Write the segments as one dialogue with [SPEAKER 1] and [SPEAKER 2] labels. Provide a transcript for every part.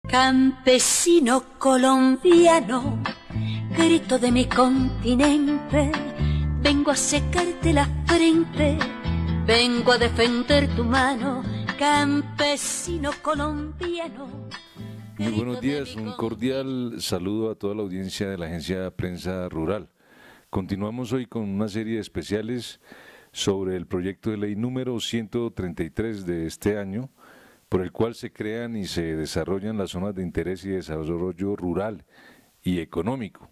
[SPEAKER 1] Campesino colombiano, grito de mi continente, vengo a secarte la frente, vengo a defender tu mano, campesino colombiano.
[SPEAKER 2] Muy buenos días, un cordial saludo a toda la audiencia de la Agencia Prensa Rural. Continuamos hoy con una serie de especiales sobre el proyecto de ley número 133 de este año, por el cual se crean y se desarrollan las zonas de interés y desarrollo rural y económico.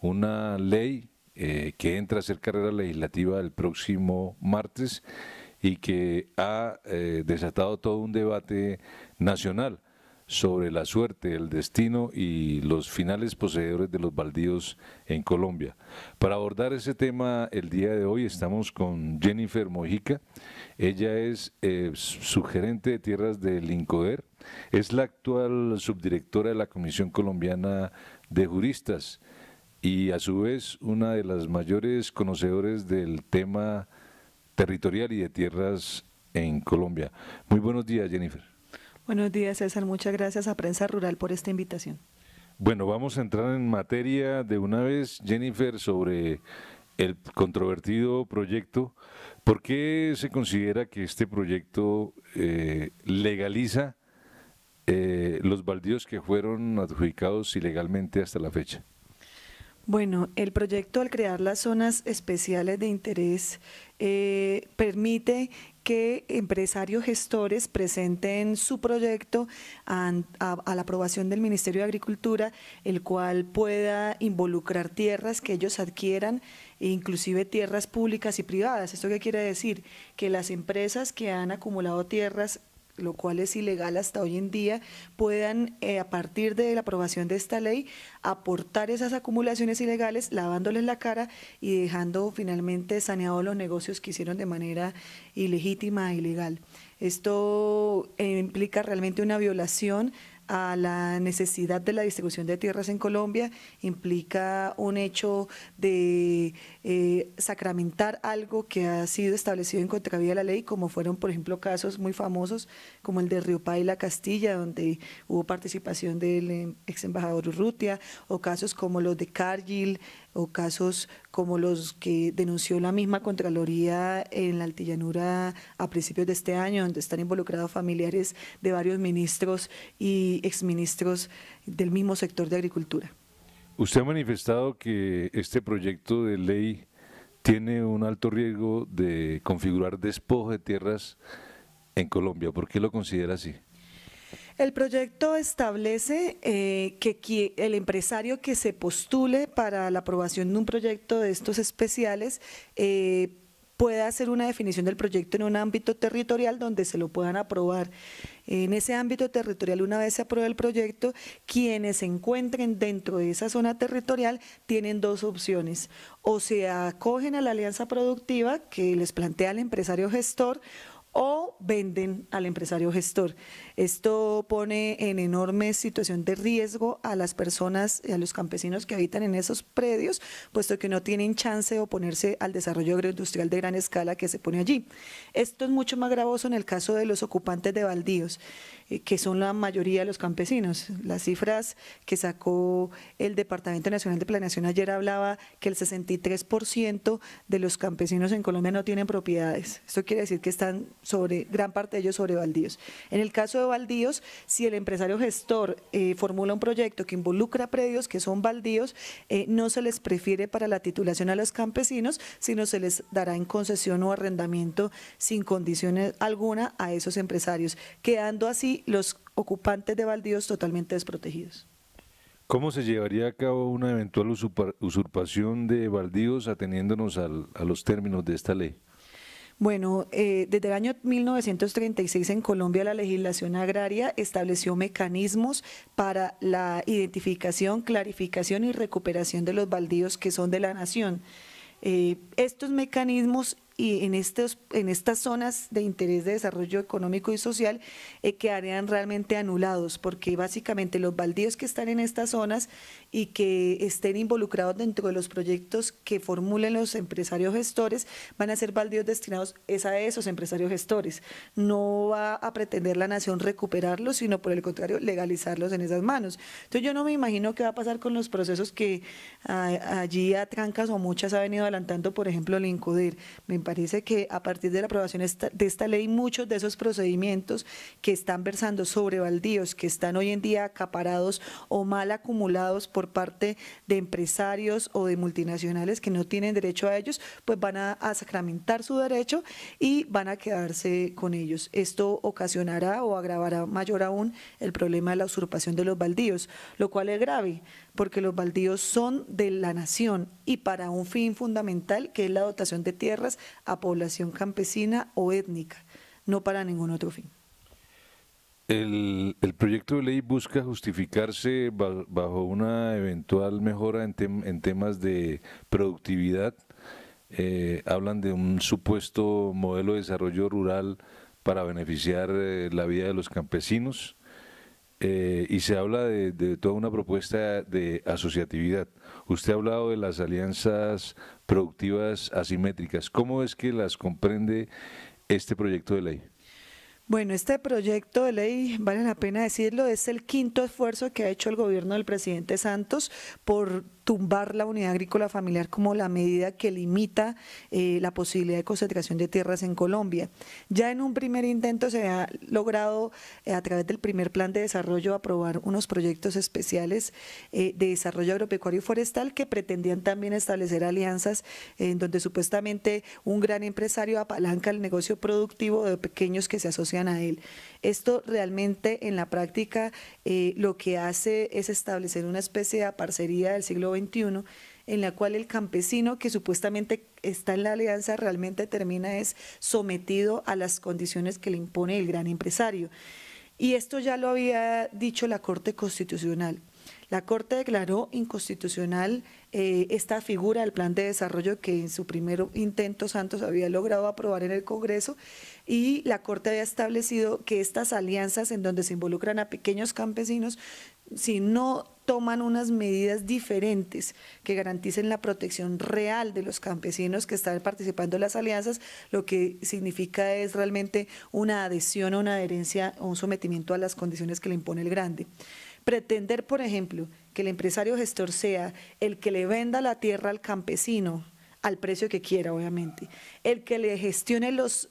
[SPEAKER 2] Una ley que entra a ser carrera legislativa el próximo martes y que ha desatado todo un debate nacional sobre la suerte, el destino y los finales poseedores de los baldíos en Colombia. Para abordar ese tema el día de hoy estamos con Jennifer Mojica. Ella es subgerente de tierras del INCODER, es la actual subdirectora de la Comisión Colombiana de Juristas y a su vez una de las mayores conocedores del tema territorial y de tierras en Colombia. Muy buenos días, Jennifer.
[SPEAKER 3] Buenos días, César. Muchas gracias a Prensa Rural por esta invitación.
[SPEAKER 2] Bueno, vamos a entrar en materia de una vez, Jennifer, sobre el controvertido proyecto. ¿Por qué se considera que este proyecto legaliza los baldíos que fueron adjudicados ilegalmente hasta la fecha?
[SPEAKER 3] Bueno, el proyecto al crear las zonas especiales de interés permite que empresarios gestores presenten su proyecto a la aprobación del Ministerio de Agricultura, el cual pueda involucrar tierras que ellos adquieran, e inclusive tierras públicas y privadas. ¿Esto qué quiere decir? Que las empresas que han acumulado tierras, lo cual es ilegal hasta hoy en día, puedan, a partir de la aprobación de esta ley, aportar esas acumulaciones ilegales, lavándoles la cara y dejando finalmente saneados los negocios que hicieron de manera ilegítima e ilegal. Esto implica realmente una violación a la necesidad de la distribución de tierras en Colombia, implica un hecho de sacramentar algo que ha sido establecido en contravía de la ley, como fueron, por ejemplo, casos muy famosos como el de Río Paila, Castilla, donde hubo participación del ex embajador Urrutia, o casos como los de Cargill, o casos como los que denunció la misma Contraloría en la Altillanura a principios de este año, donde están involucrados familiares de varios ministros y exministros del mismo sector de agricultura.
[SPEAKER 2] Usted ha manifestado que este proyecto de ley tiene un alto riesgo de configurar despojo de tierras en Colombia. ¿Por qué lo considera así?
[SPEAKER 3] El proyecto establece que el empresario que se postule para la aprobación de un proyecto de estos especiales pueda hacer una definición del proyecto en un ámbito territorial donde se lo puedan aprobar. En ese ámbito territorial, una vez se apruebe el proyecto, quienes se encuentren dentro de esa zona territorial tienen dos opciones: o se acogen a la alianza productiva que les plantea el empresario gestor, o venden al empresario gestor. Esto pone en enorme situación de riesgo a las personas y a los campesinos que habitan en esos predios, puesto que no tienen chance de oponerse al desarrollo agroindustrial de gran escala que se pone allí. Esto es mucho más gravoso en el caso de los ocupantes de baldíos, que son la mayoría de los campesinos. Las cifras que sacó el Departamento Nacional de Planeación ayer hablaba que el 63% de los campesinos en Colombia no tienen propiedades. Esto quiere decir que están gran parte de ellos sobre baldíos. En el caso de baldíos, si el empresario gestor formula un proyecto que involucra predios que son baldíos, no se les prefiere para la titulación a los campesinos, sino se les dará en concesión o arrendamiento sin condiciones alguna a esos empresarios, quedando así los ocupantes de baldíos totalmente desprotegidos.
[SPEAKER 2] ¿Cómo se llevaría a cabo una eventual usurpación de baldíos ateniéndonos a los términos de esta ley?
[SPEAKER 3] Bueno, desde el año 1936 en Colombia la legislación agraria estableció mecanismos para la identificación, clarificación y recuperación de los baldíos que son de la nación. Estos mecanismos y en estas zonas de interés de desarrollo económico y social quedarían realmente anulados, porque básicamente los baldíos que están en estas zonas y que estén involucrados dentro de los proyectos que formulen los empresarios gestores van a ser baldíos destinados a esos empresarios gestores. No va a pretender la nación recuperarlos, sino por el contrario legalizarlos en esas manos. Entonces yo no me imagino qué va a pasar con los procesos que allí a trancas o muchas ha venido adelantando, por ejemplo, el INCODER. Me parece que a partir de la aprobación de esta ley, muchos de esos procedimientos que están versando sobre baldíos, que están hoy en día acaparados o mal acumulados por parte de empresarios o de multinacionales que no tienen derecho a ellos, pues van a sacramentar su derecho y van a quedarse con ellos. Esto ocasionará o agravará mayor aún el problema de la usurpación de los baldíos, lo cual es grave, porque los baldíos son de la nación y para un fin fundamental, que es la dotación de tierras a población campesina o étnica, no para ningún otro fin.
[SPEAKER 2] El proyecto de ley busca justificarse bajo una eventual mejora en temas de productividad. Hablan de un supuesto modelo de desarrollo rural para beneficiar la vida de los campesinos. Y se habla de toda una propuesta de asociatividad. Usted ha hablado de las alianzas productivas asimétricas. ¿Cómo es que las comprende este proyecto de ley?
[SPEAKER 3] Bueno, este proyecto de ley, vale la pena decirlo, es el quinto esfuerzo que ha hecho el gobierno del presidente Santos por tumbar la unidad agrícola familiar como la medida que limita la posibilidad de concentración de tierras en Colombia. Ya en un primer intento se ha logrado a través del primer plan de desarrollo aprobar unos proyectos especiales de desarrollo agropecuario y forestal que pretendían también establecer alianzas en donde supuestamente un gran empresario apalanca el negocio productivo de pequeños que se asocian a él. Esto realmente en la práctica lo que hace es establecer una especie de parcería del siglo XXI en la cual el campesino que supuestamente está en la alianza realmente termina es sometido a las condiciones que le impone el gran empresario. Y esto ya lo había dicho la Corte Constitucional. La Corte declaró inconstitucional esta figura del plan de desarrollo que en su primer intento Santos había logrado aprobar en el Congreso, y la Corte había establecido que estas alianzas en donde se involucran a pequeños campesinos, si no toman unas medidas diferentes que garanticen la protección real de los campesinos que están participando en las alianzas, lo que significa es realmente una adhesión o una adherencia o un sometimiento a las condiciones que le impone el grande. Pretender, por ejemplo, que el empresario gestor sea el que le venda la tierra al campesino al precio que quiera, obviamente, el que le gestione los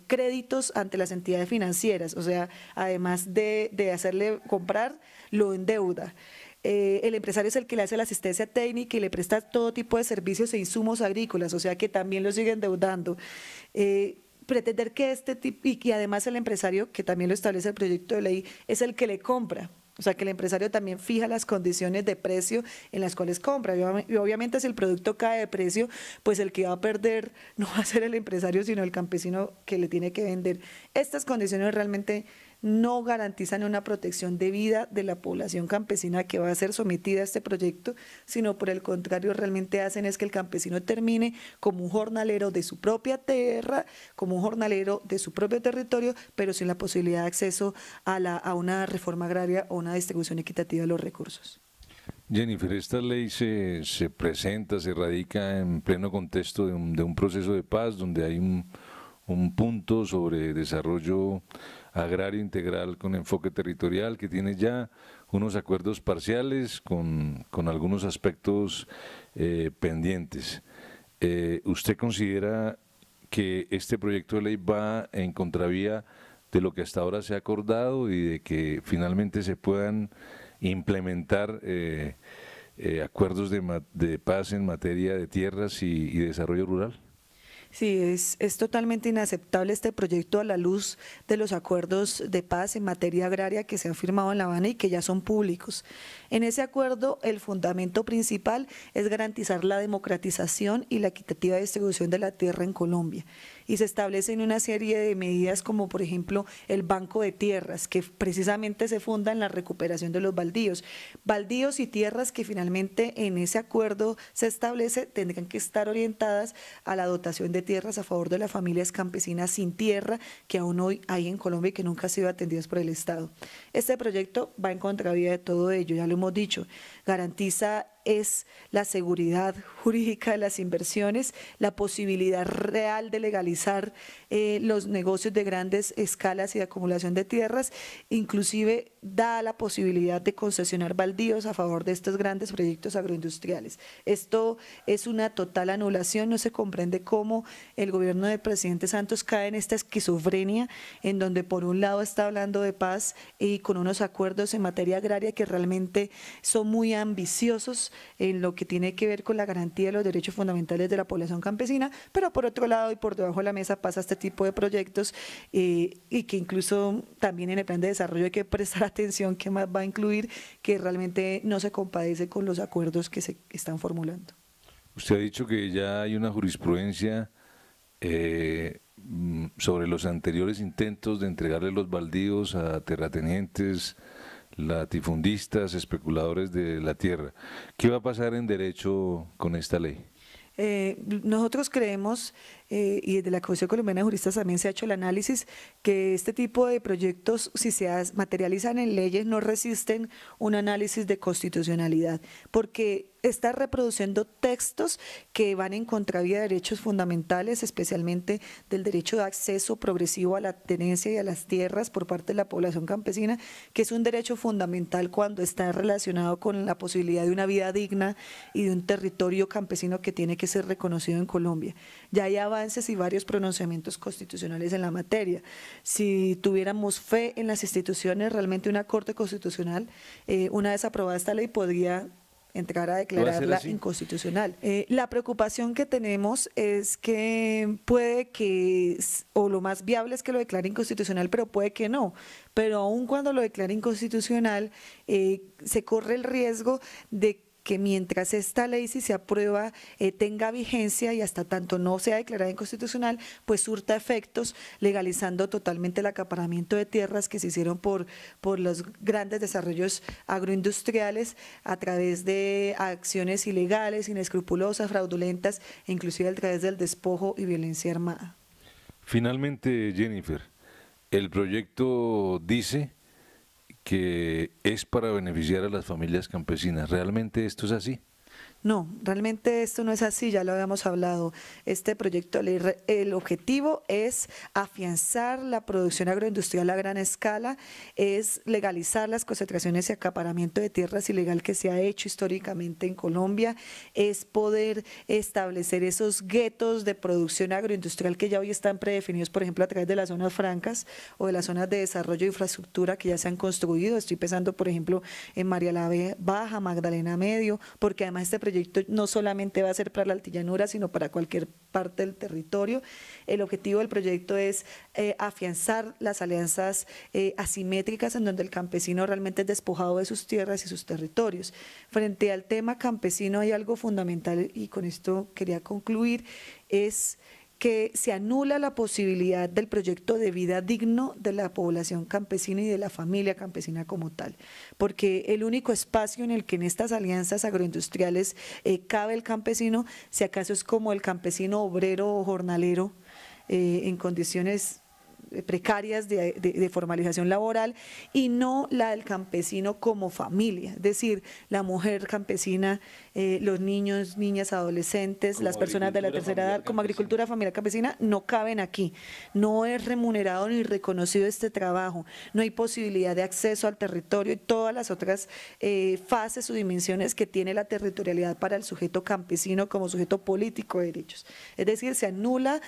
[SPEAKER 3] créditos ante las entidades financieras, o sea, además de hacerle comprar, lo endeuda. El empresario es el que le hace la asistencia técnica y le presta todo tipo de servicios e insumos agrícolas, o sea que también lo sigue endeudando. Pretender que este tipo, y además el empresario, que también lo establece el proyecto de ley, es el que le compra. O sea, que el empresario también fija las condiciones de precio en las cuales compra. Y obviamente si el producto cae de precio, pues el que va a perder no va a ser el empresario, sino el campesino que le tiene que vender. Estas condiciones realmente no garantizan una protección debida de la población campesina que va a ser sometida a este proyecto, sino por el contrario realmente hacen es que el campesino termine como un jornalero de su propia tierra, como un jornalero de su propio territorio, pero sin la posibilidad de acceso a una reforma agraria o una distribución equitativa de los recursos.
[SPEAKER 2] Jennifer, esta ley se presenta, se radica en pleno contexto de un proceso de paz donde hay un punto sobre desarrollo agrario integral con enfoque territorial que tiene ya unos acuerdos parciales con algunos aspectos pendientes. ¿Usted considera que este proyecto de ley va en contravía de lo que hasta ahora se ha acordado y de que finalmente se puedan implementar acuerdos de paz en materia de tierras y desarrollo rural?
[SPEAKER 3] Sí, es totalmente inaceptable este proyecto a la luz de los acuerdos de paz en materia agraria que se han firmado en La Habana y que ya son públicos. En ese acuerdo, el fundamento principal es garantizar la democratización y la equitativa distribución de la tierra en Colombia. y se establecen una serie de medidas como por ejemplo el Banco de Tierras, que precisamente se funda en la recuperación de los baldíos y tierras que finalmente en ese acuerdo se establece tendrán que estar orientadas a la dotación de tierras a favor de las familias campesinas sin tierra que aún hoy hay en Colombia y que nunca han sido atendidas por el Estado. Este proyecto va en contravía de todo ello, ya lo hemos dicho, garantiza es la seguridad jurídica de las inversiones, la posibilidad real de legalizar los negocios de grandes escalas y de acumulación de tierras, inclusive da la posibilidad de concesionar baldíos a favor de estos grandes proyectos agroindustriales. Esto es una total anulación, no se comprende cómo el gobierno del presidente Santos cae en esta esquizofrenia en donde por un lado está hablando de paz y con unos acuerdos en materia agraria que realmente son muy ambiciosos en lo que tiene que ver con la garantía de los derechos fundamentales de la población campesina, pero por otro lado y por debajo de la mesa pasa este tipo de proyectos y que incluso también en el plan de desarrollo hay que prestar atención qué más va a incluir, que realmente no se compadece con los acuerdos que se están formulando.
[SPEAKER 2] Usted ha dicho que ya hay una jurisprudencia sobre los anteriores intentos de entregarle los baldíos a terratenientes, latifundistas, especuladores de la tierra. ¿Qué va a pasar en derecho con esta ley?
[SPEAKER 3] Nosotros creemos, y desde la Comisión Colombiana de Juristas también se ha hecho el análisis, que este tipo de proyectos, si se materializan en leyes, no resisten un análisis de constitucionalidad, porque está reproduciendo textos que van en contravía de derechos fundamentales, especialmente del derecho de acceso progresivo a la tenencia y a las tierras por parte de la población campesina, que es un derecho fundamental cuando está relacionado con la posibilidad de una vida digna y de un territorio campesino que tiene que ser reconocido en Colombia. Ya hay avances y varios pronunciamientos constitucionales en la materia. Si tuviéramos fe en las instituciones, realmente una Corte Constitucional, una vez aprobada esta ley, podría entrar a declararla inconstitucional. La preocupación que tenemos es que puede que, o lo más viable es que lo declare inconstitucional, pero puede que no. Pero aun cuando lo declare inconstitucional, se corre el riesgo de que mientras esta ley, si se aprueba, tenga vigencia y hasta tanto no sea declarada inconstitucional, pues surta efectos legalizando totalmente el acaparamiento de tierras que se hicieron por los grandes desarrollos agroindustriales a través de acciones ilegales, inescrupulosas, fraudulentas e inclusive a través del despojo y violencia armada.
[SPEAKER 2] Finalmente, Jennifer, el proyecto dice que es para beneficiar a las familias campesinas. ¿Realmente esto es así?
[SPEAKER 3] No, realmente esto no es así, ya lo habíamos hablado. Este proyecto de ley, el objetivo es afianzar la producción agroindustrial a gran escala, es legalizar las concentraciones y acaparamiento de tierras ilegal que se ha hecho históricamente en Colombia, es poder establecer esos guetos de producción agroindustrial que ya hoy están predefinidos, por ejemplo, a través de las zonas francas o de las zonas de desarrollo de infraestructura que ya se han construido. Estoy pensando, por ejemplo, en María la Baja, Magdalena Medio, porque además este proyecto no solamente va a ser para la altillanura, sino para cualquier parte del territorio. El objetivo del proyecto es afianzar las alianzas asimétricas en donde el campesino realmente es despojado de sus tierras y sus territorios. Frente al tema campesino hay algo fundamental y con esto quería concluir, es que se anula la posibilidad del proyecto de vida digno de la población campesina y de la familia campesina como tal, porque el único espacio en el que en estas alianzas agroindustriales cabe el campesino, si acaso es como el campesino obrero o jornalero en condiciones precarias de formalización laboral y no la del campesino como familia, es decir, la mujer campesina, los niños, niñas, adolescentes, como las personas de la tercera edad, como agricultura familiar campesina, no caben aquí, no es remunerado ni reconocido este trabajo, no hay posibilidad de acceso al territorio y todas las otras fases o dimensiones que tiene la territorialidad para el sujeto campesino como sujeto político de derechos, es decir, se anula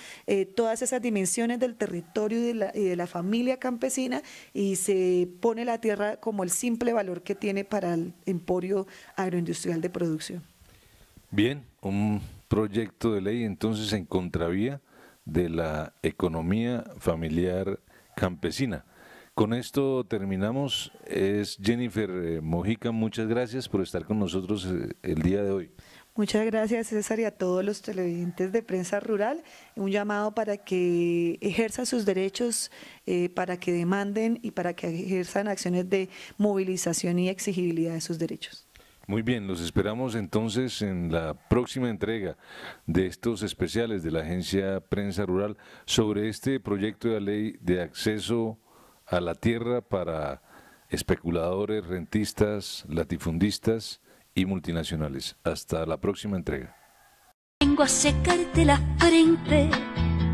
[SPEAKER 3] todas esas dimensiones del territorio y de la familia campesina y se pone la tierra como el simple valor que tiene para el emporio agroindustrial de producción.
[SPEAKER 2] Bien, un proyecto de ley entonces en contravía de la economía familiar campesina. Con esto terminamos. Es Jennifer Mojica, muchas gracias por estar con nosotros el día de hoy.
[SPEAKER 3] Muchas gracias, César, y a todos los televidentes de Prensa Rural. Un llamado para que ejerzan sus derechos, para que demanden y para que ejerzan acciones de movilización y exigibilidad de sus derechos.
[SPEAKER 2] Muy bien, los esperamos entonces en la próxima entrega de estos especiales de la Agencia Prensa Rural sobre este proyecto de ley de acceso a la tierra para especuladores, rentistas, latifundistas y multinacionales. Hasta la próxima entrega.
[SPEAKER 1] Vengo a secarte la frente,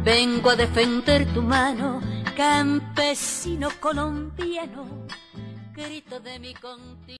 [SPEAKER 1] vengo a defender tu mano, campesino colombiano, grito de mi continente.